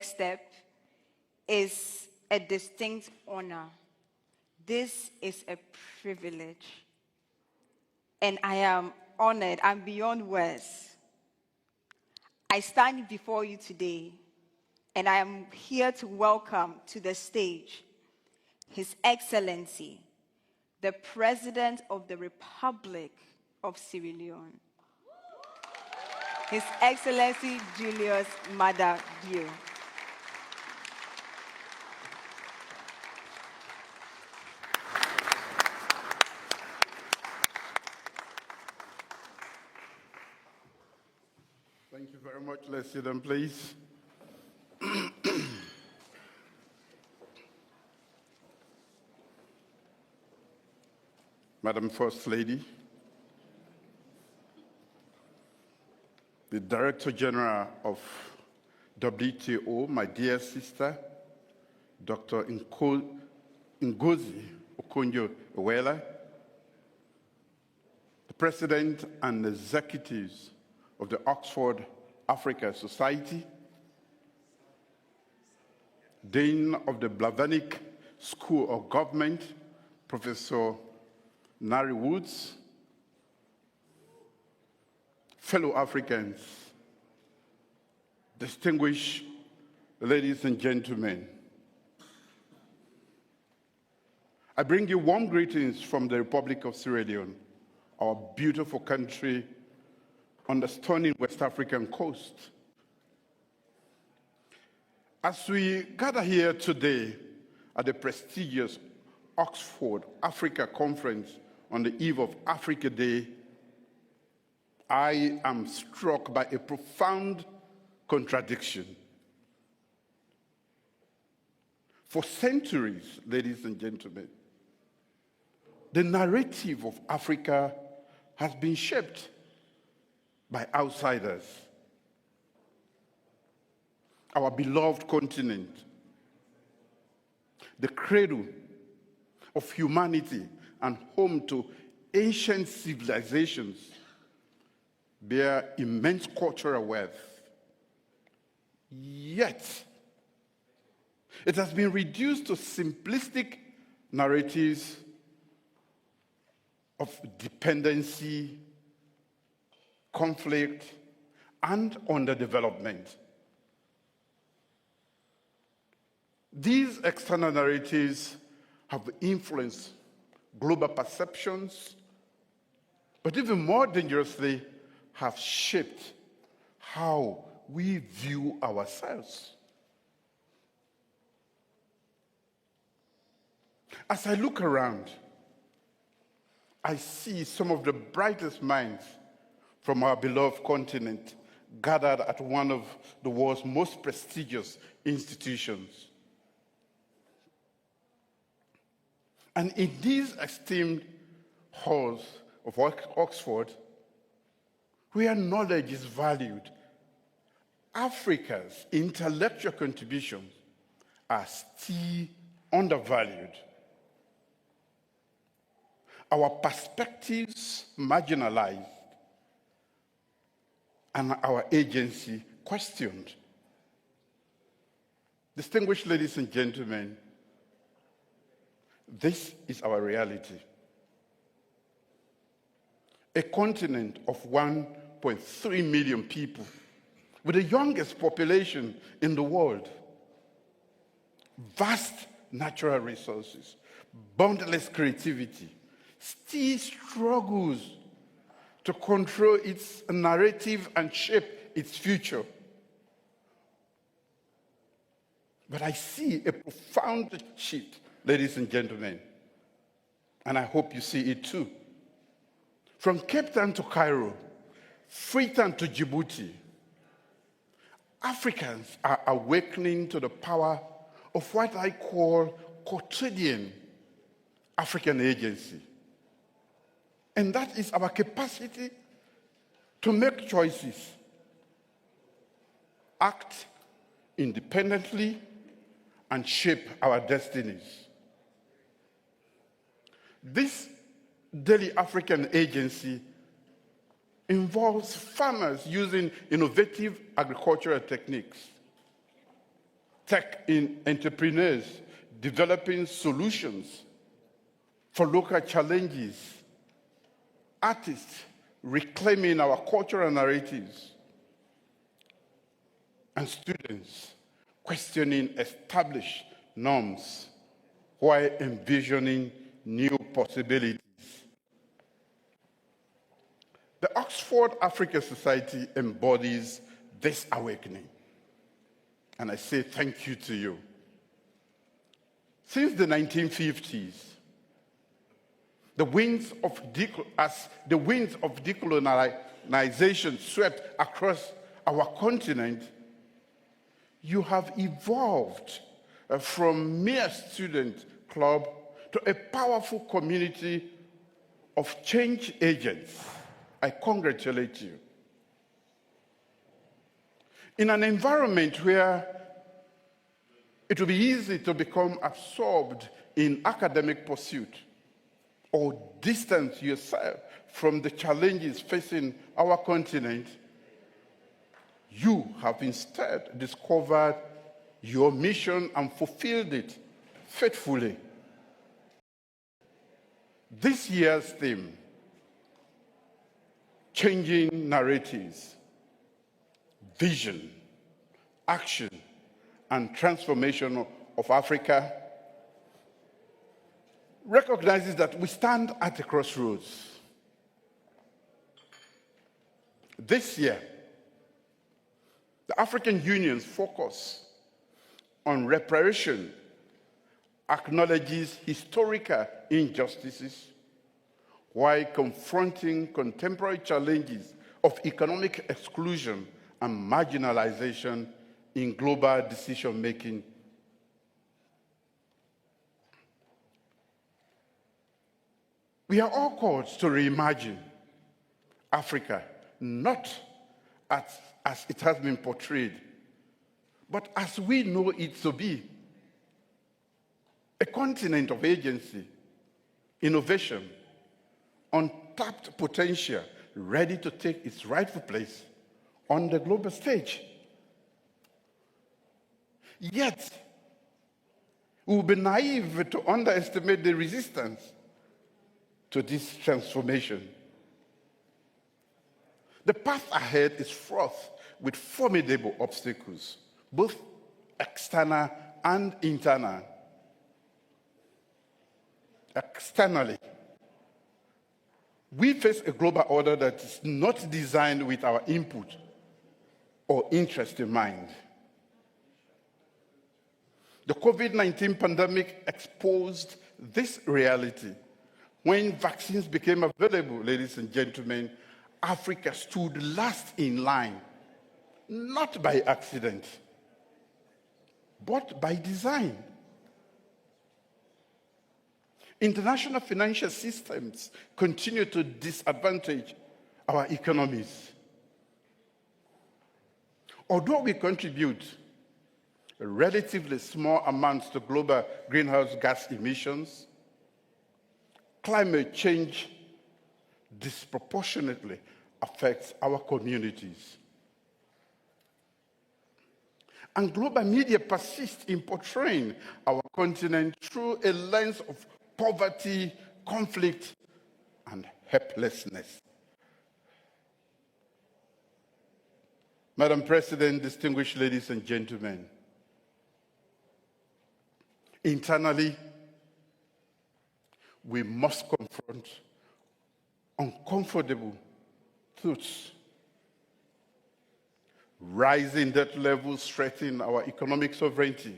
step is a distinct honor. This is a privilege. And I am honored. I'm beyond words. I stand before you today, and I am here to welcome to the stage His Excellency, the President of the Republic of Sierra Leone, His Excellency Julius Maada. Thank you very much. Let's sit down, please. Madam First Lady, the Director General of WTO, my dear sister, Dr. Ngozi Okonjo-Iweala, the President and Executives of the Oxford Africa Society, Dean of the Blavatnik School of Government, Professor Nari Woods, fellow Africans, distinguished ladies and gentlemen, I bring you warm greetings from the Republic of Sierra Leone, our beautiful country on the stunning West African coast. As we gather here today at the prestigious Oxford Africa Conference on the eve of Africa Day, I am struck by a profound contradiction. For centuries, ladies and gentlemen, the narrative of Africa has been shaped by outsiders. Our beloved continent, the cradle of humanity and home to ancient civilizations, bear immense cultural wealth. Yet, it has been reduced to simplistic narratives of dependency, conflict, and underdevelopment. These external narratives have influenced global perceptions, but even more dangerously, have shaped how we view ourselves. As I look around, I see some of the brightest minds from our beloved continent gathered at one of the world's most prestigious institutions. And in these esteemed halls of Oxford, where knowledge is valued, Africa's intellectual contributions are still undervalued. Our perspectives marginalized, and our agency questioned. Distinguished ladies and gentlemen, this is our reality. A continent of 1.3 million people, with the youngest population in the world, vast natural resources, boundless creativity, still struggles to control its narrative and shape its future. But I see a profound shift, ladies and gentlemen, and I hope you see it too. From Cape Town to Cairo, Freetown to Djibouti, Africans are awakening to the power of what I call quotidian African agency. And that is our capacity to make choices, act independently, and shape our destinies. This daily African agency involves farmers using innovative agricultural techniques, entrepreneurs developing solutions for local challenges, artists reclaiming our cultural narratives, and students questioning established norms while envisioning new possibilities. The Oxford Africa Society embodies this awakening. And I say thank you to you. Since the 1950s, the winds of decolonization swept across our continent, you have evolved from mere student club to a powerful community of change agents. I congratulate you. In an environment where it will be easy to become absorbed in academic pursuit or distance yourself from the challenges facing our continent, you have instead discovered your mission and fulfilled it faithfully. This year's theme, Changing Narratives, Vision, Action, and Transformation of Africa, recognizes that we stand at a crossroads. This year, the African Union's focus on reparation acknowledges historical injustices while confronting contemporary challenges of economic exclusion and marginalization in global decision-making. We are all called to reimagine Africa, not as it has been portrayed, but as we know it to be, a continent of agency, innovation, untapped potential, ready to take its rightful place on the global stage. Yet, we would be naive to underestimate the resistance to this transformation. The path ahead is fraught with formidable obstacles, both external and internal. Externally, we face a global order that is not designed with our input or interest in mind. The COVID-19 pandemic exposed this reality. When vaccines became available, ladies and gentlemen, Africa stood last in line, not by accident, but by design. International financial systems continue to disadvantage our economies. Although we contribute relatively small amounts to global greenhouse gas emissions, climate change disproportionately affects our communities. And global media persist in portraying our continent through a lens of poverty, conflict, and helplessness. Madam President, distinguished ladies and gentlemen, internally, we must confront uncomfortable truths. Rising debt levels threaten our economic sovereignty.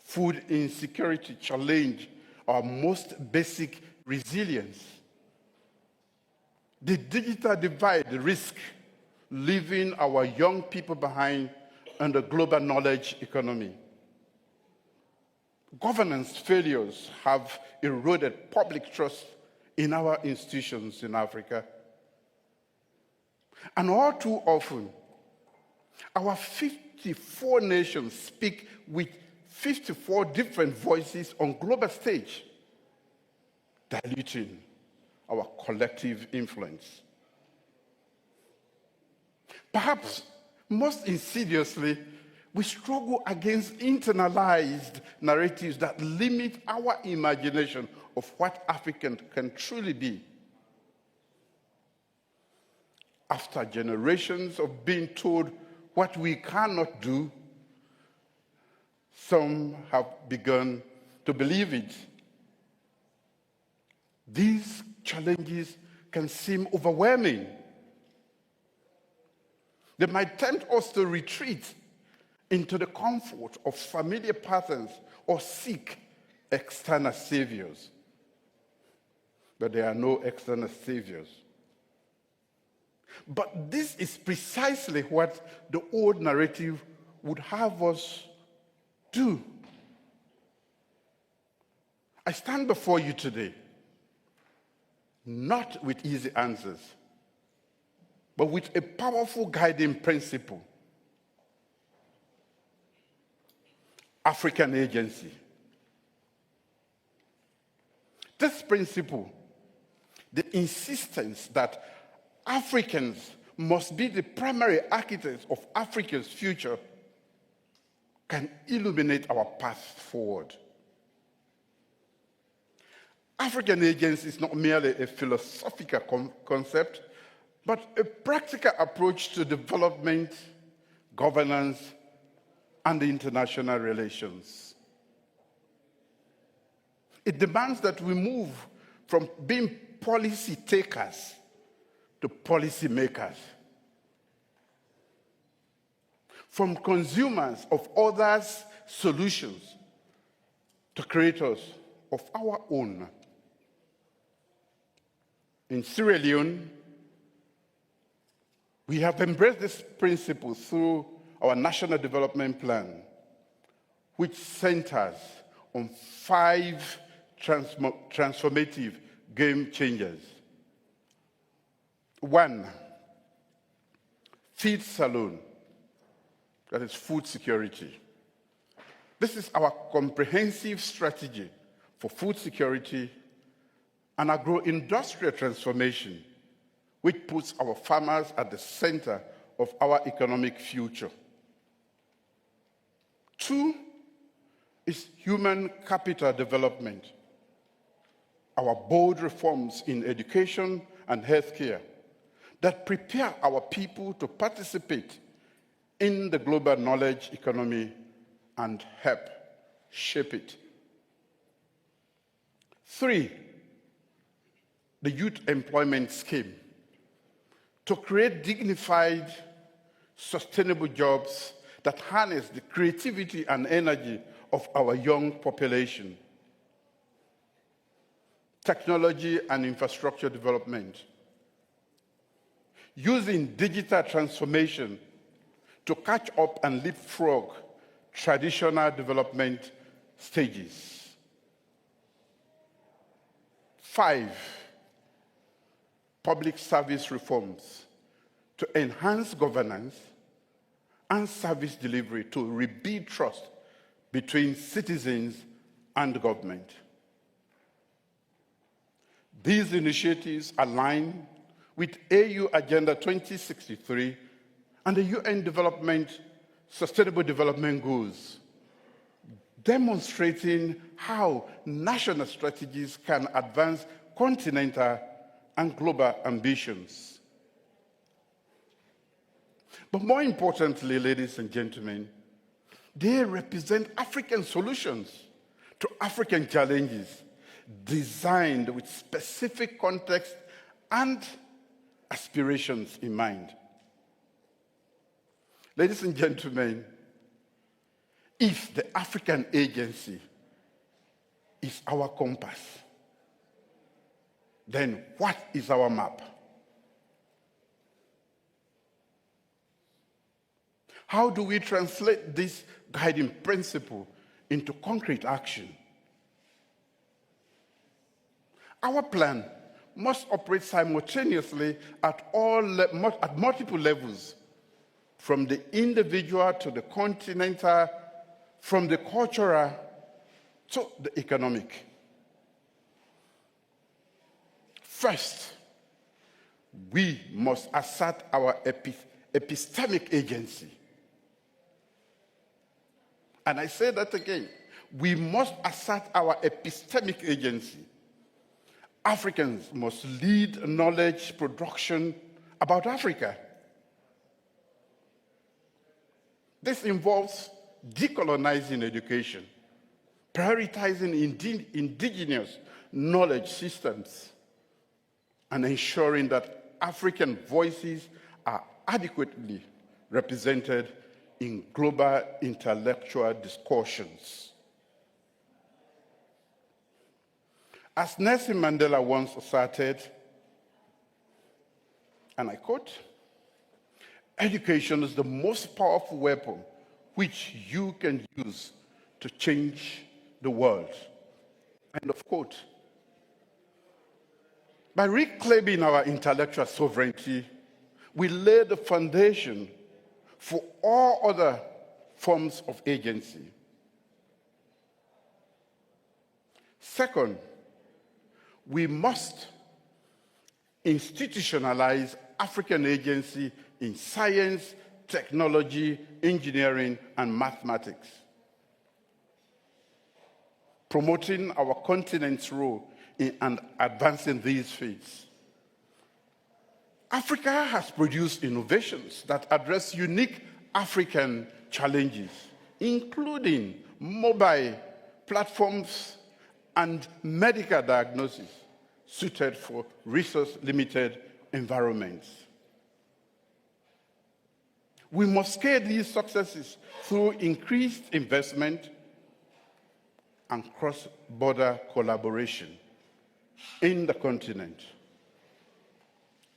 Food insecurity challenge our most basic resilience. The digital divide risks leaving our young people behind in the global knowledge economy. Governance failures have eroded public trust in our institutions in Africa. And all too often, our 54 nations speak with 54 different voices on global stage, diluting our collective influence. Perhaps most insidiously, We struggle against internalized narratives that limit our imagination of what African can truly be. After generations of being told what we cannot do, some have begun to believe it. These challenges can seem overwhelming. They might tempt us to retreat into the comfort of familiar patterns or seek external saviors. But there are no external saviors. But this is precisely what the old narrative would have us do. I stand before you today, not with easy answers, but with a powerful guiding principle. African agency. This principle, the insistence that Africans must be the primary architects of Africa's future, can illuminate our path forward. African agency is not merely a philosophical concept, but a practical approach to development, governance, and international relations. It demands that we move from being policy takers to policy makers, from consumers of others' solutions to creators of our own. In Sierra Leone, we have embraced this principle through our National Development Plan, which centers on 5 transformative game changers. 1, feed Salone, that is food security. This is our comprehensive strategy for food security and agro-industrial transformation, which puts our farmers at the center of our economic future. 2 is human capital development. Our bold reforms in education and healthcare that prepare our people to participate in the global knowledge economy and help shape it. 3, the youth employment scheme to create dignified, sustainable jobs that harness the creativity and energy of our young population. Technology and infrastructure development, using digital transformation to catch up and leapfrog traditional development stages. 5, public service reforms to enhance governance and service delivery to rebuild trust between citizens and government. These initiatives align with AU Agenda 2063 and the UN Sustainable Development Goals, demonstrating how national strategies can advance continental and global ambitions. But more importantly, ladies and gentlemen, they represent African solutions to African challenges, designed with specific context and aspirations in mind. Ladies and gentlemen, if the African agency is our compass, then what is our map? How do we translate this guiding principle into concrete action? Our plan must operate simultaneously at multiple levels, from the individual to the continental, from the cultural to the economic. First, we must assert our epistemic agency. And I say that again. We must assert our epistemic agency. Africans must lead knowledge production about Africa. This involves decolonizing education, prioritizing indigenous knowledge systems, and ensuring that African voices are adequately represented in global intellectual discussions. As Nelson Mandela once asserted, and I quote, "Education is the most powerful weapon which you can use to change the world." End of quote. By reclaiming our intellectual sovereignty, we lay the foundation for all other forms of agency. Second, we must institutionalize African agency in science, technology, engineering, and mathematics, promoting our continent's role in and advancing these fields. Africa has produced innovations that address unique African challenges, including mobile platforms and medical diagnosis suited for resource-limited environments. We must scale these successes through increased investment and cross-border collaboration in the continent.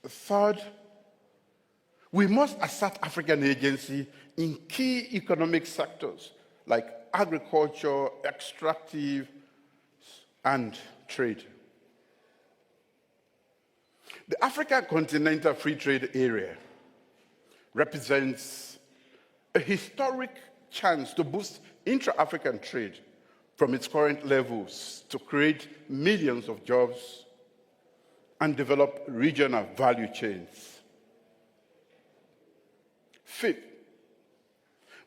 Third, we must assert African agency in key economic sectors like agriculture, extractive, and trade. The African Continental Free Trade Area represents a historic chance to boost intra-African trade from its current levels to create millions of jobs and develop regional value chains. Fifth,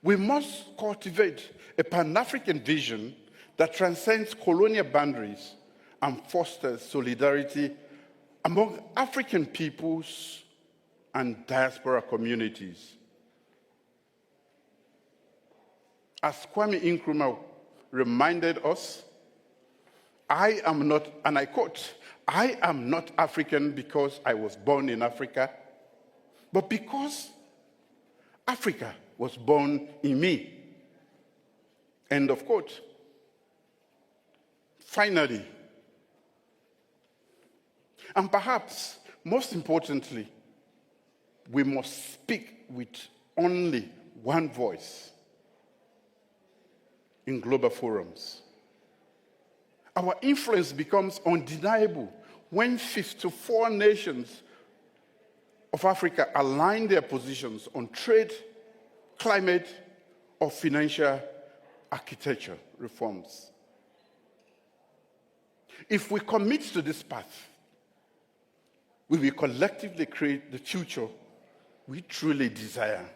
we must cultivate a Pan-African vision that transcends colonial boundaries and fosters solidarity among African peoples and diaspora communities. As Kwame Nkrumah reminded us, I am not, and I quote, "I am not African because I was born in Africa, but because Africa was born in me." End of quote. Finally, and perhaps most importantly, we must speak with only one voice in global forums. Our influence becomes undeniable when 54 nations of Africa align their positions on trade, climate, or financial architecture reforms. If we commit to this path, we will collectively create the future we truly desire.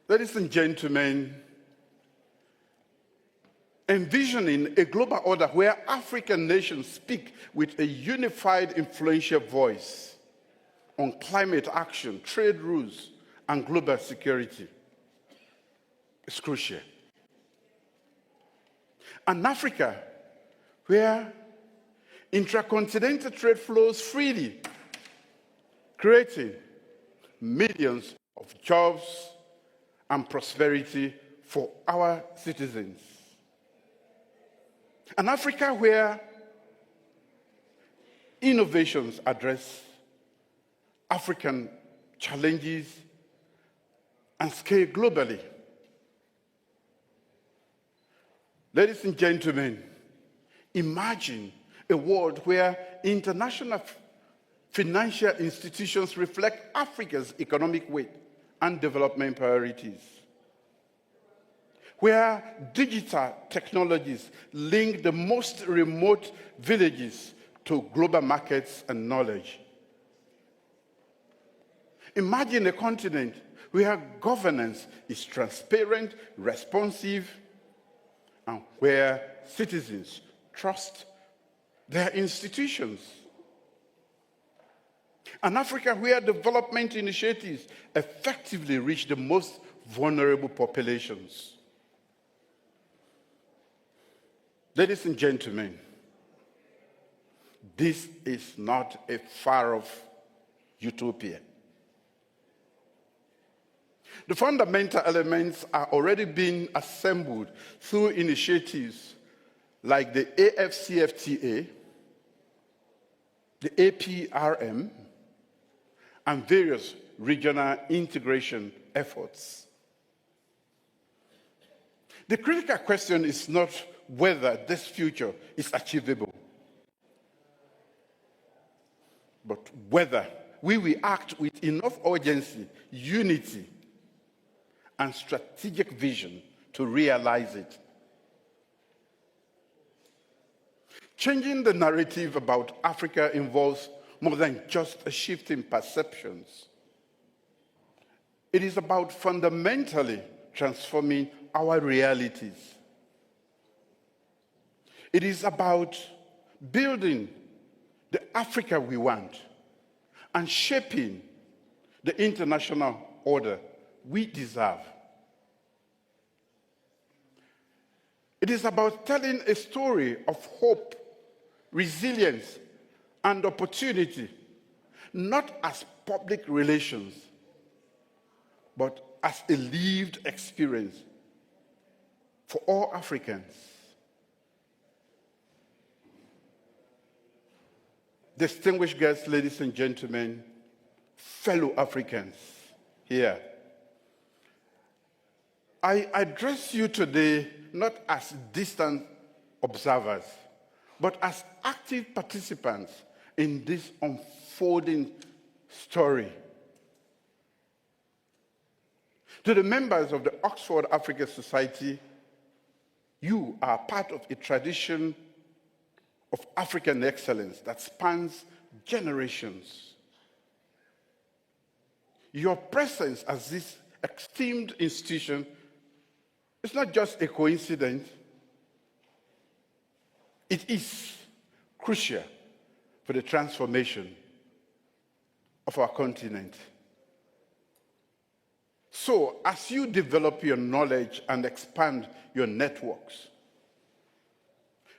Ladies and gentlemen, envisioning a global order where African nations speak with a unified, influential voice on climate action, trade rules, and global security is crucial. An Africa where intracontinental trade flows freely, creating millions of jobs and prosperity for our citizens. An Africa where innovations address African challenges and scale globally. Ladies and gentlemen, imagine a world where international financial institutions reflect Africa's economic weight and development priorities, where digital technologies link the most remote villages to global markets and knowledge. Imagine a continent where governance is transparent, responsive, and where citizens trust their institutions. An Africa where development initiatives effectively reach the most vulnerable populations. Ladies and gentlemen, this is not a far-off utopia. The fundamental elements are already being assembled through initiatives like the AFCFTA, the APRM, and various regional integration efforts. The critical question is not whether this future is achievable, but whether we will act with enough urgency, unity, and strategic vision to realize it. Changing the narrative about Africa involves more than just a shift in perceptions. It is about fundamentally transforming our realities. It is about building the Africa we want and shaping the international order we deserve. It is about telling a story of hope, resilience, and opportunity, not as public relations, but as a lived experience for all Africans. Distinguished guests, ladies and gentlemen, fellow Africans here, I address you today not as distant observers, but as active participants in this unfolding story. To the members of the Oxford Africa Society, you are part of a tradition of African excellence that spans generations. Your presence as this esteemed institution is not just a coincidence, it is crucial for the transformation of our continent. So, as you develop your knowledge and expand your networks,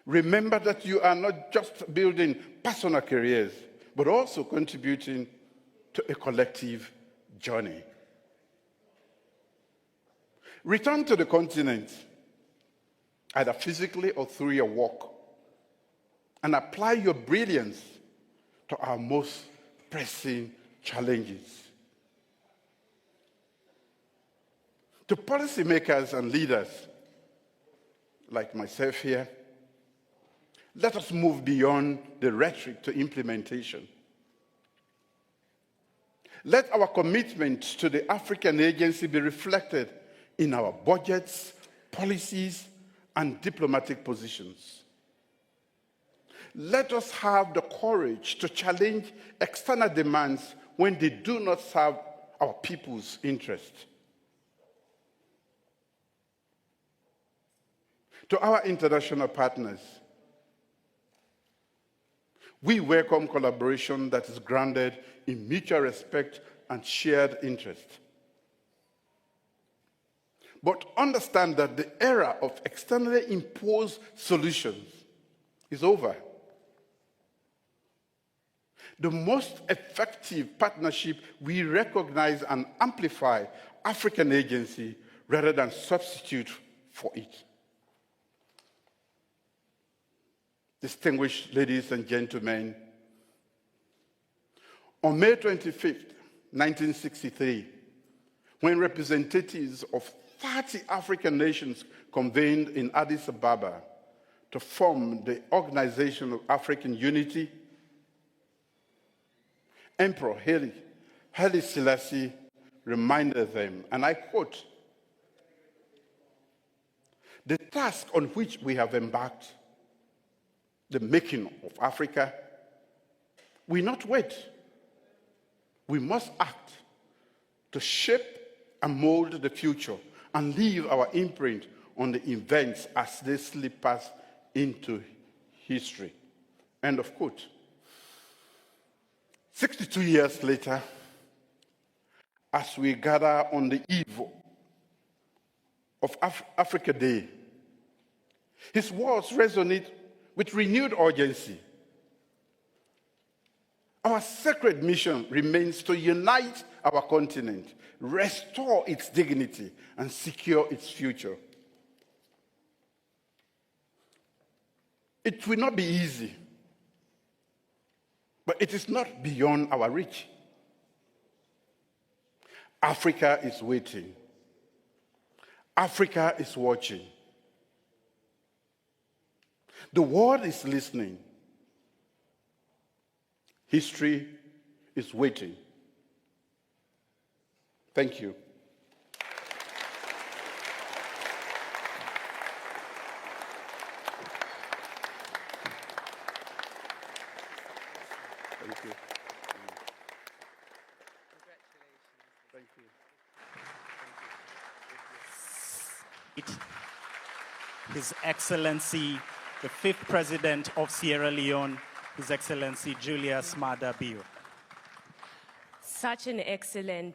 remember that you are not just building personal careers, but also contributing to a collective journey. Return to the continent, either physically or through your work, and apply your brilliance to our most pressing challenges. To policymakers and leaders like myself here, let us move beyond the rhetoric to implementation. Let our commitment to the African Agency be reflected in our budgets, policies, and diplomatic positions. Let us have the courage to challenge external demands when they do not serve our people's interest. To our international partners, we welcome collaboration that is grounded in mutual respect and shared interest. But understand that the era of externally imposed solutions is over. The most effective partnership we recognize and amplify African agency rather than substitute for it. Distinguished ladies and gentlemen, on May 25th, 1963, when representatives of 30 African nations convened in Addis Ababa to form the Organization of African Unity, Emperor Haile Selassie reminded them, and I quote, "The task on which we have embarked, the making of Africa, will not wait. We must act to shape and mold the future and leave our imprint on the events as they slip us into history. End of quote. 62 years later, as we gather on the eve of Africa Day, his words resonate with renewed urgency. Our sacred mission remains to unite our continent, restore its dignity, and secure its future. It will not be easy, but it is not beyond our reach. Africa is waiting. Africa is watching. The world is listening. History is waiting. Thank you. Thank you. Congratulations. Thank you. His Excellency, the 5th President of Sierra Leone, His Excellency Julius Maada. Such an excellent